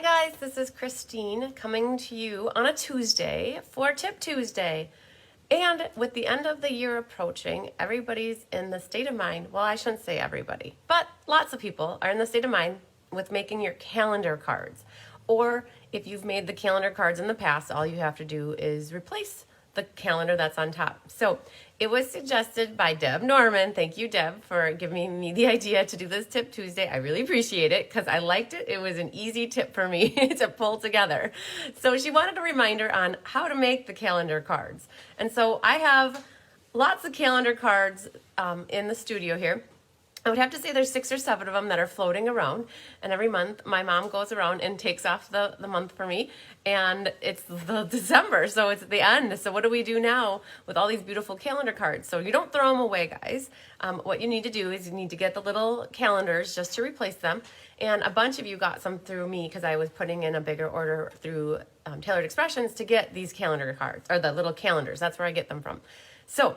Hi guys, this is Christine coming to you on a Tuesday for Tip Tuesday. And with the end of the year approaching, everybody's in the state of mind, well, I shouldn't say everybody, but lots of people are in the state of mind with making your calendar cards. Or if you've made the calendar cards in the past, all you have to do is replace the calendar that's on top. So it was suggested by Deb Norman. Thank you, Deb, for giving me the idea to do this Tip Tuesday. I really appreciate it because I liked it. It was an easy tip for me to pull together. So she wanted a reminder on how to make the calendar cards. And so I have lots of calendar cards in the studio here. I would have to say there's 6 or 7 of them that are floating around, and every month my mom goes around and takes off the month for me, and it's the December, so it's the end. So what do we do now with all these beautiful calendar cards? So you don't throw them away, guys. What you need to do is you need to get the little calendars just to replace them, and a bunch of you got some through me because I was putting in a bigger order through Tailored Expressions to get these calendar cards, or the little calendars. That's where I get them from. So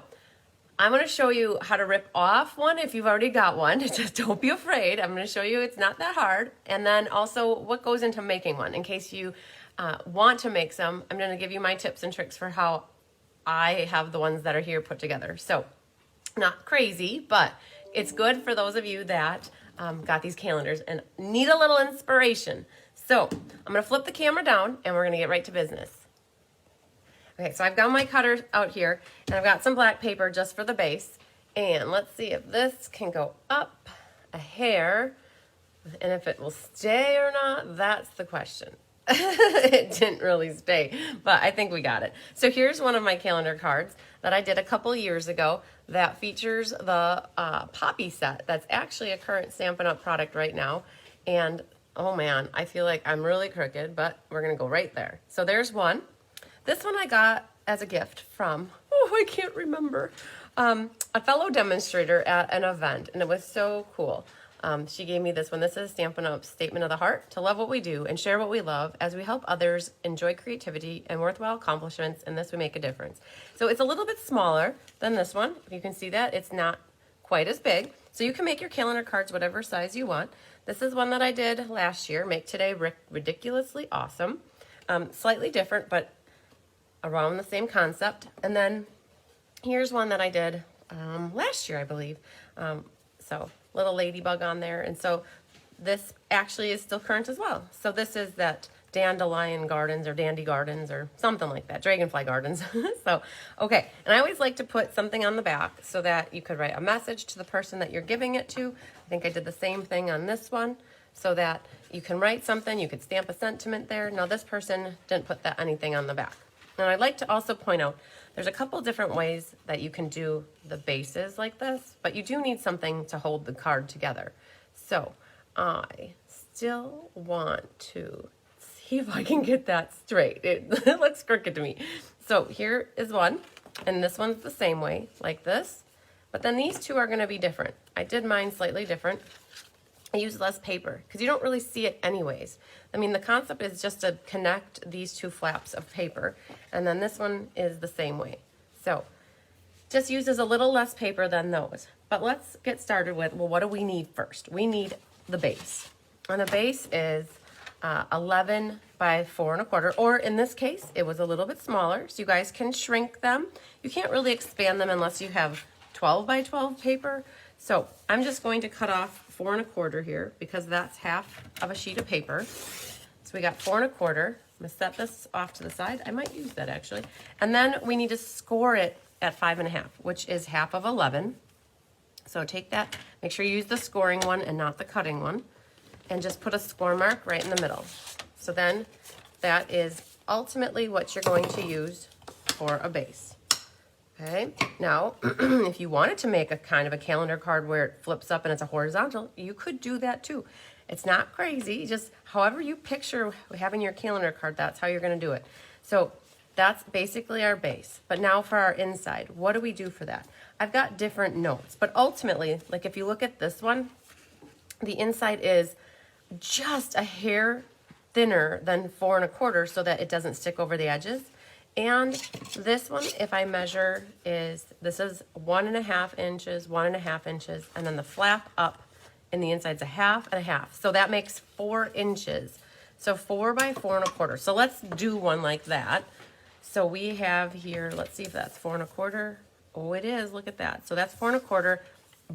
I'm going to show you how to rip off one if you've already got one. Just don't be afraid. I'm going to show you it's not that hard. And then also what goes into making one. In case you want to make some, I'm going to give you my tips and tricks for how I have the ones that are here put together. So not crazy, but it's good for those of you that got these calendars and need a little inspiration. So I'm going to flip the camera down and we're going to get right to business. Okay, so I've got my cutter out here, and I've got some black paper just for the base. And let's see if this can go up a hair, and if it will stay or not, that's the question. It didn't really stay, but I think we got it. So here's one of my calendar cards that I did a couple years ago that features the Poppy set. That's actually a current Stampin' Up! Product right now. And, oh man, I feel like I'm really crooked, but we're going to go right there. So there's one. This one I got as a gift from, I can't remember, a fellow demonstrator at an event, and it was so cool. She gave me this one. This is Stampin' Up! Statement of the Heart, to love what we do and share what we love as we help others enjoy creativity and worthwhile accomplishments, and this we make a difference. So it's a little bit smaller than this one. If you can see that, it's not quite as big. So you can make your calendar cards whatever size you want. This is one that I did last year, Make Today Ridiculously Awesome. Slightly different, but around the same concept. And then here's one that I did last year, I believe. So little ladybug on there. And so this actually is still current as well. So this is that Dandelion Gardens or Dandy Gardens or something like that, Dragonfly Gardens. So, okay. And I always like to put something on the back so that you could write a message to the person that you're giving it to. I think I did the same thing on this one so that you can write something, you could stamp a sentiment there. Now this person didn't put anything on the back. And I'd like to also point out, there's a couple different ways that you can do the bases like this, but you do need something to hold the card together. So I still want to see if I can get that straight. It looks crooked to me. So here is one, and this one's the same way, like this. But then these two are going to be different. I did mine slightly different. I use less paper because you don't really see it anyways. I mean, the concept is just to connect these two flaps of paper, and then this one is the same way. So just uses a little less paper than those. But let's get started with, well, what do we need first? We need the base. And the base is 11 by 4 1/4, or in this case, it was a little bit smaller, so you guys can shrink them. You can't really expand them unless you have 12 by 12 paper. So I'm just going to cut off 4 1/4 here because that's half of a sheet of paper. So we got 4 1/4. I'm gonna set this off to the side. I might use that actually. And then we need to score it at 5 1/2, which is half of 11. So take that, make sure you use the scoring one and not the cutting one, and just put a score mark right in the middle. So then that is ultimately what you're going to use for a base. Okay, now, if you wanted to make a kind of a calendar card where it flips up and it's a horizontal, you could do that too. It's not crazy, just however you picture having your calendar card, that's how you're gonna do it. So that's basically our base. But now for our inside, what do we do for that? I've got different notes, but ultimately, like if you look at this one, the inside is just a hair thinner than 4 1/4 so that it doesn't stick over the edges. And this one, if I measure, this is 1 1/2 inches, 1 1/2 inches, and then the flap up in the inside's a 1/2 and a 1/2. So that makes 4 inches. So 4 by 4 1/4. So let's do one like that. So we have here, let's see if that's 4 1/4. Oh, it is. Look at that. So that's 4 1/4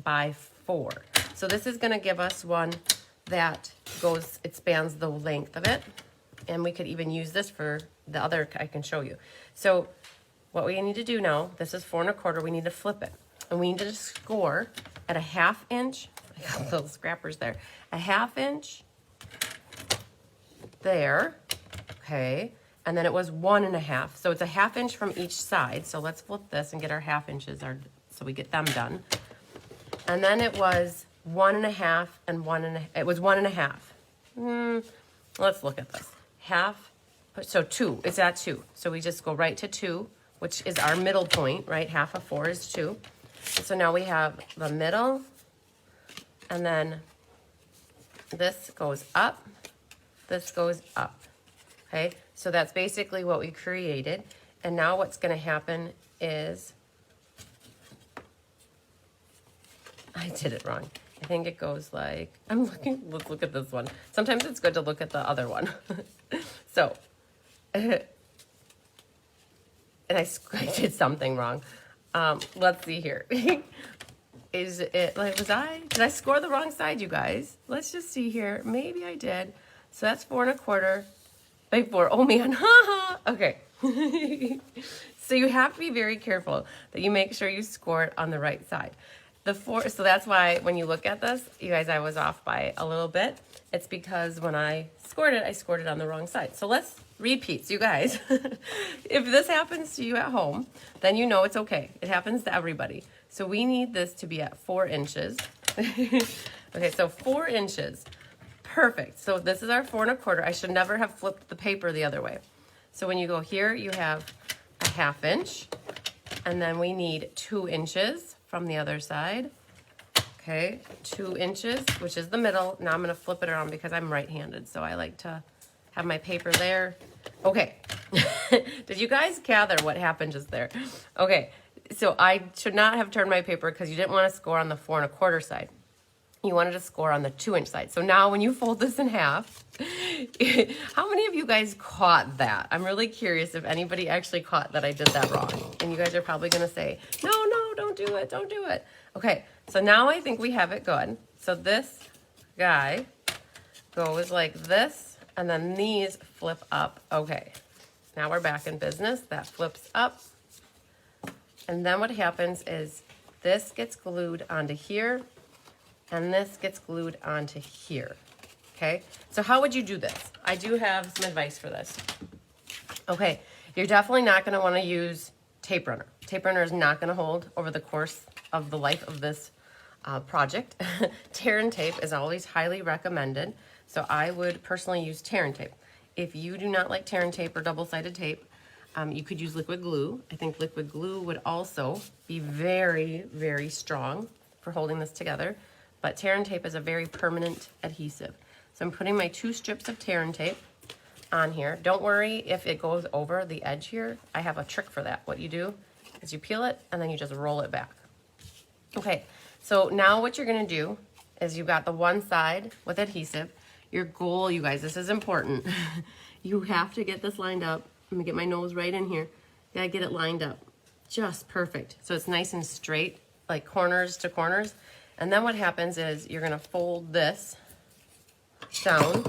by 4. So this is going to give us one that goes, it spans the length of it. And we could even use this for the other, I can show you. So what we need to do now, this is 4 1/4, we need to flip it. And we need to score at a 1/2 inch. I got little scrappers there. A 1/2 inch there, okay. And then it was 1 1/2. So it's a 1/2 inch from each side. So let's flip this and get our 1/2 inches, so we get them done. And then it was 1 1/2 and 1 1/2. It was 1 1/2. Let's look at this. Half, so 2, it's at 2. So we just go right to 2, which is our middle point, right? 1/2 of 4 is 2. So now we have the middle, and then this goes up, this goes up, okay? So that's basically what we created. And now what's gonna happen is, I did it wrong. I think it goes like, let's look at this one. Sometimes it's good to look at the other one. So, and I did something wrong. Let's see here. Is it, like, did I score the wrong side, you guys? Let's just see here. Maybe I did. So that's 4 1/4 by 4. Oh man, haha. Okay. So you have to be very careful that you make sure you score it on the right side. The 4, so that's why when you look at this, you guys, I was off by a little bit. It's because when I scored it on the wrong side. So let's repeat. So you guys, if this happens to you at home, then you know it's okay. It happens to everybody. So we need this to be at 4 inches. Okay, so 4 inches. Perfect. So this is our 4 1/4. I should never have flipped the paper the other way. So when you go here, you have a 1/2 inch. And then we need 2 inches from the other side. Okay, 2 inches, which is the middle. Now I'm going to flip it around because I'm right-handed, so I like to have my paper there. Okay. Did you guys gather what happened just there? Okay, so I should not have turned my paper because you didn't want to score on the 4 1/4 side. You wanted to score on the 2 inch side. So now when you fold this in half, how many of you guys caught that? I'm really curious if anybody actually caught that I did that wrong. And you guys are probably going to say, no, don't do it. Don't do it. Okay, so now I think we have it good. So this guy goes like this, and then these flip up. Okay, now we're back in business. That flips up. And then what happens is this gets glued onto here, and this gets glued onto here. Okay, so how would you do this? I do have some advice for this. Okay, you're definitely not going to want to use tape runner. Tape runner is not going to hold over the course of the life of this project. Tear and tape is always highly recommended. So I would personally use tear and tape. If you do not like tear and tape or double-sided tape, you could use liquid glue. I think liquid glue would also be very, very strong for holding this together. But tear and tape is a very permanent adhesive. So I'm putting my 2 strips of tear and tape on here. Don't worry if it goes over the edge here. I have a trick for that. What you do is you peel it and then you just roll it back. Okay, so now what you're gonna do is you've got the one side with adhesive. Your goal, you guys, this is important. You have to get this lined up. I'm gonna get my nose right in here. You gotta get it lined up. Just perfect. So it's nice and straight, like corners to corners. And then what happens is you're gonna fold this down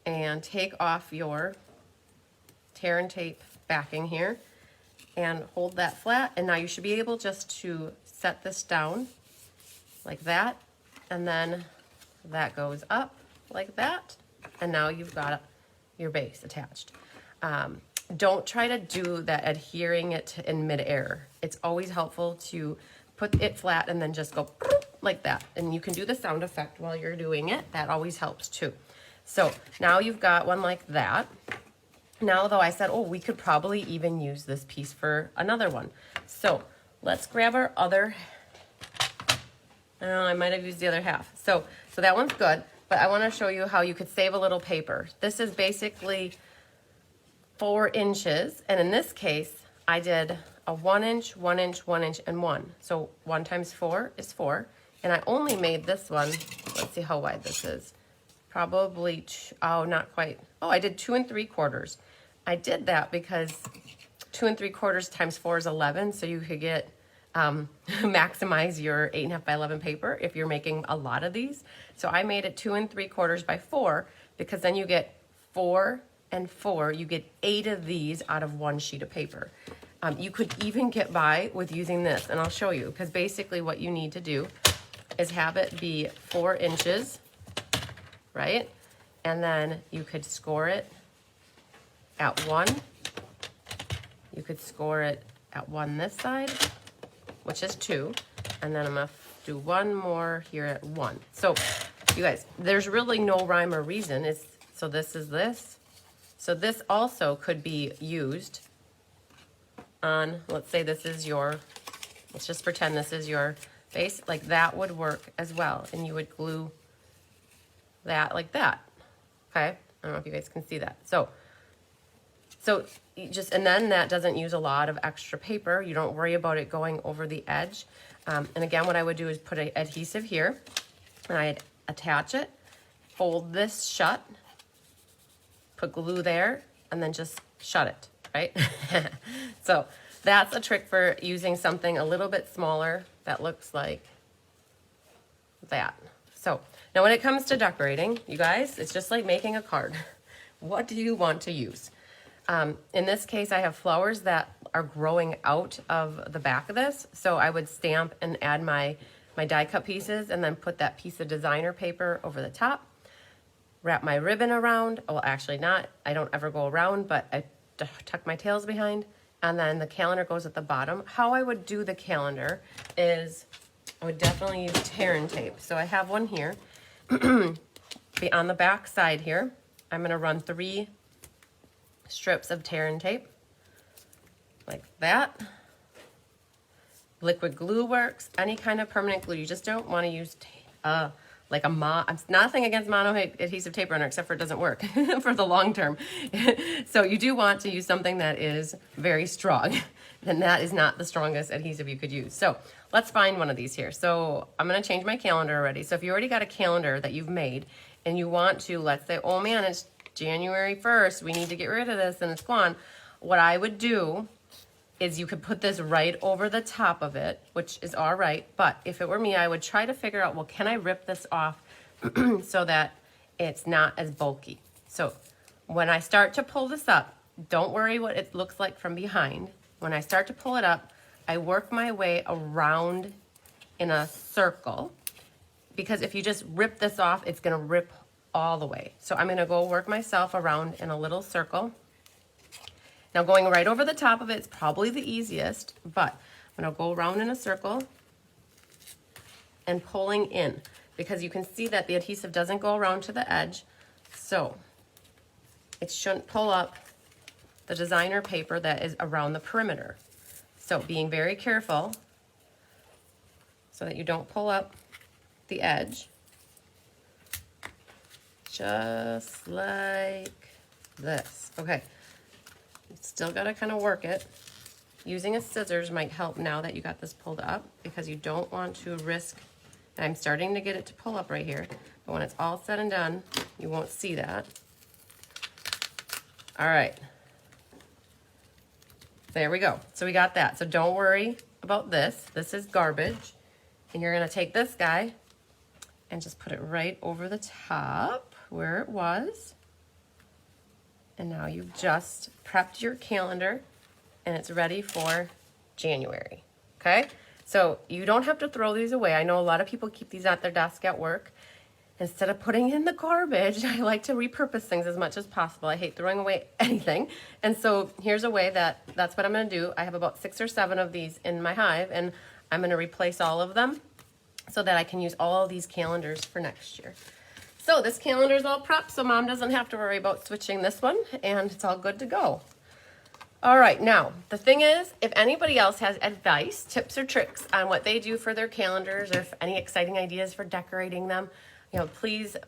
and take off your tear and tape backing here and hold that flat. And now you should be able just to set this down like that. And then that goes up like that. And now you've got your base attached. Don't try to do that adhering it in midair. It's always helpful to put it flat and then just go like that. And you can do the sound effect while you're doing it. That always helps too. So now you've got one like that. Now though, I said, oh, we could probably even use this piece for another one. So let's grab our other, I might have used the other half. So that one's good, but I want to show you how you could save a little paper. This is basically 4 inches. And in this case, I did a 1 inch, 1 inch, 1 inch, and 1. So 1 times 4 is 4. And I only made this one, let's see how wide this is. probably, oh, not quite. Oh, I did 2 3/4. I did that because 2 3/4 times 4 is 11, so you could get maximize your 8.5 by 11 paper if you're making a lot of these. So I made it 2 3/4 by 4 because then you get 4 and 4. You get 8 of these out of one sheet of paper. You could even get by with using this, and I'll show you, because basically what you need to do is have it be 4 inches, right? And then you could score it at 1. You could score it at 1 this side, which is 2. And then I'm gonna do 1 more here at 1. So you guys, there's really no rhyme or reason. So this is this. So this also could be used on, let's say this is your, let's just pretend this is your base, like that would work as well. And you would glue that like that, okay? I don't know if you guys can see that. So you just, and then that doesn't use a lot of extra paper. You don't worry about it going over the edge. And again, what I would do is put an adhesive here, and I'd attach it, fold this shut, put glue there, and then just shut it, right? So that's a trick for using something a little bit smaller that looks like that. So now when it comes to decorating, you guys, it's just like making a card. What do you want to use? In this case, I have flowers that are growing out of the back of this. So I would stamp and add my die cut pieces and then put that piece of designer paper over the top. Wrap my ribbon around. Well, actually not. I don't ever go around, but I tuck my tails behind. And then the calendar goes at the bottom. How I would do the calendar is I would definitely use tear and tape. So I have one here. Be on the back side here, I'm going to run 3 strips of tear and tape like that. Liquid glue works, any kind of permanent glue. You just don't want to use like I'm nothing against mono adhesive tape runner, except for it doesn't work for the long term. So you do want to use something that is very strong, and that is not the strongest adhesive you could use. So let's find one of these here. So I'm going to change my calendar already. So if you already got a calendar that you've made and you want to, let's say, oh man, it's January 1st, we need to get rid of this and it's gone. What I would do is you could put this right over the top of it, which is all right. But if it were me, I would try to figure out, well, can I rip this off so that it's not as bulky? So when I start to pull this up, don't worry what it looks like from behind. When I start to pull it up, I work my way around in a circle, because if you just rip this off, it's gonna rip all the way. So I'm gonna go work myself around in a little circle. Now going right over the top of it is probably the easiest, but I'm gonna go around in a circle and pulling in, because you can see that the adhesive doesn't go around to the edge, so it shouldn't pull up the designer paper that is around the perimeter. So being very careful so that you don't pull up the edge, just like this. Okay. Still got to kind of work it. Using a scissors might help now that you got this pulled up, because you don't want to risk, and I'm starting to get it to pull up right here, but when it's all said and done, you won't see that. All right. There we go. So we got that. So don't worry about this. This is garbage. And you're going to take this guy and just put it right over the top where it was. And now you've just prepped your calendar and it's ready for January, okay? So you don't have to throw these away. I know a lot of people keep these at their desk at work. Instead of putting in the garbage, I like to repurpose things as much as possible. I hate throwing away anything. And so here's a way that's what I'm gonna do. I have about 6 or 7 of these in my hive, and I'm gonna replace all of them so that I can use all of these calendars for next year. So this calendar is all prepped, so Mom doesn't have to worry about switching this one, and it's all good to go. All right, now, the thing is, if anybody else has advice, tips, or tricks on what they do for their calendars, or if any exciting ideas for decorating them, you know, please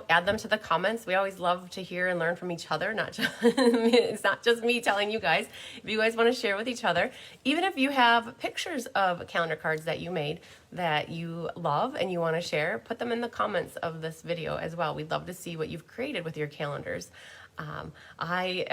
add them to the comments. We always love to hear and learn from each other. Not just, it's not just me telling you guys. If you guys want to share with each other, even if you have pictures of calendar cards that you made that you love and you want to share, put them in the comments of this video as well. We'd love to see what you've created with your calendars. I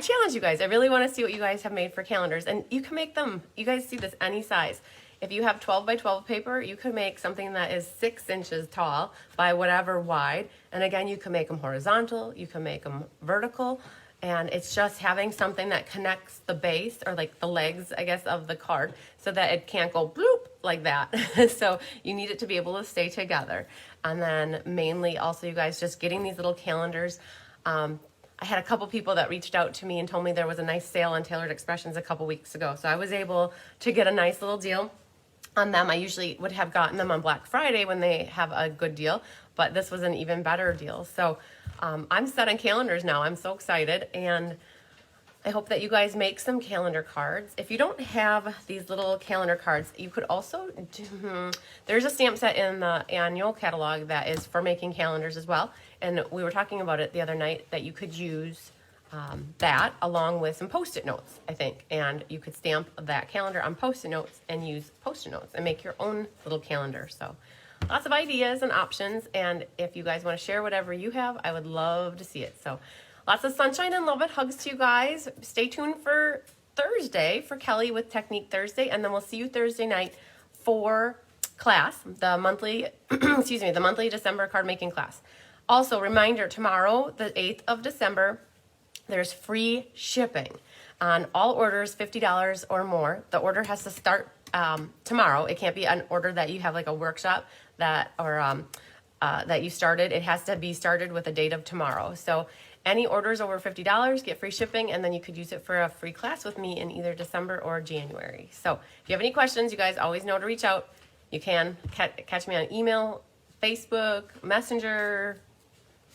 challenge you guys. I really want to see what you guys have made for calendars, and you can make them. You guys see this any size. If you have 12 by 12 paper, you can make something that is 6 inches tall by whatever wide. And again, you can make them horizontal, you can make them vertical, and it's just having something that connects the base, or like the legs, I guess, of the card, so that it can't go bloop like that. So you need it to be able to stay together. And then mainly also, you guys, just getting these little calendars. I had a couple people that reached out to me and told me there was a nice sale on Tailored Expressions a couple weeks ago. So I was able to get a nice little deal on them. I usually would have gotten them on Black Friday when they have a good deal, but this was an even better deal. So I'm set on calendars now. I'm so excited, and I hope that you guys make some calendar cards. If you don't have these little calendar cards, you could also there's a stamp set in the annual catalog that is for making calendars as well. And we were talking about it the other night, that you could use that along with some Post-it notes, I think. And you could stamp that calendar on Post-it notes and use Post-it notes and make your own little calendar. So lots of ideas and options. And if you guys want to share whatever you have, I would love to see it. So lots of sunshine and love it. Hugs to you guys. Stay tuned for Thursday for Kelly with Technique Thursday. And then we'll see you Thursday night for class, the monthly, the monthly December card making class. Also, reminder, tomorrow, the 8th of December, there's free shipping on all orders $50 or more. The order has to start tomorrow. It can't be an order that you have like a workshop that you started. It has to be started with a date of tomorrow. So any orders over $50 get free shipping, and then you could use it for a free class with me in either December or January. So if you have any questions, you guys always know to reach out. You can catch me on email, Facebook, Messenger,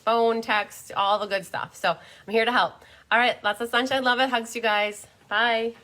phone, text, all the good stuff. So I'm here to help. All right, lots of sunshine. Love it. Hugs, you guys. Bye.